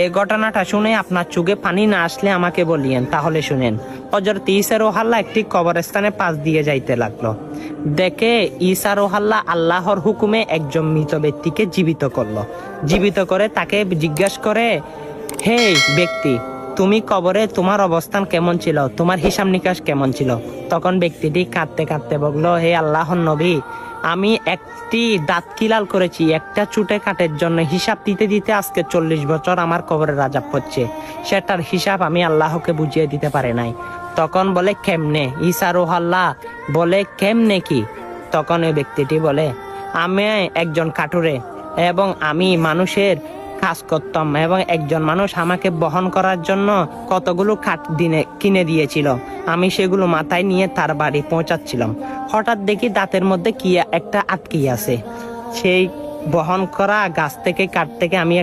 এই ঘটনাটা শুনে আপনার চোখে পানি না আসলে আমাকে বলিয়েন। তাহলে শুনেন, হযরত ঈসা রুহুল্লাহ একটি কবরস্থানে পাশ দিয়ে যাইতে লাগলো। দেখে ঈসা রুহুল্লাহ আল্লাহর হুকুমে একজন মৃত ব্যক্তিকে জীবিত করলো। জীবিত করে তাকে জিজ্ঞাসা করে, হে ব্যক্তি, তুমি কবরে তোমার অবস্থান কেমন ছিল, তোমার হিসাব নিকাশ কেমন ছিল? তখন ব্যক্তিটি কাঁদতে কাঁদতে বললো, হে আল্লাহর নবী, আমি একটি দাঁত কিলাল করেছি, একটা চুটে কাটের জন্য হিসাব দিতে দিতে আজকে 40 বছর আমার কবরের আযাব হচ্ছে, সেটার হিসাব আমি আল্লাহকে বুঝিয়ে দিতে পারি নাই। তখন বলে কেমনে? ঈসা রুহুল্লাহ বলে কেমনে কি? তখন ওই ব্যক্তিটি বলে, আমি একজন কাঠুরে এবং আমি মানুষের কাজ করতাম এবং একজন মানুষ আমাকে বহন করার জন্য কতগুলো কাঠ কিনে দিয়েছিল। আমি সেগুলো মাথায় নিয়ে তার বাড়ি পৌঁছাচ্ছিলাম। হঠাৎ দেখি দাঁতের মধ্যে কি একটা আটকে আছে। সেই বহন করা গাছ থেকে কাঠ থেকে আমি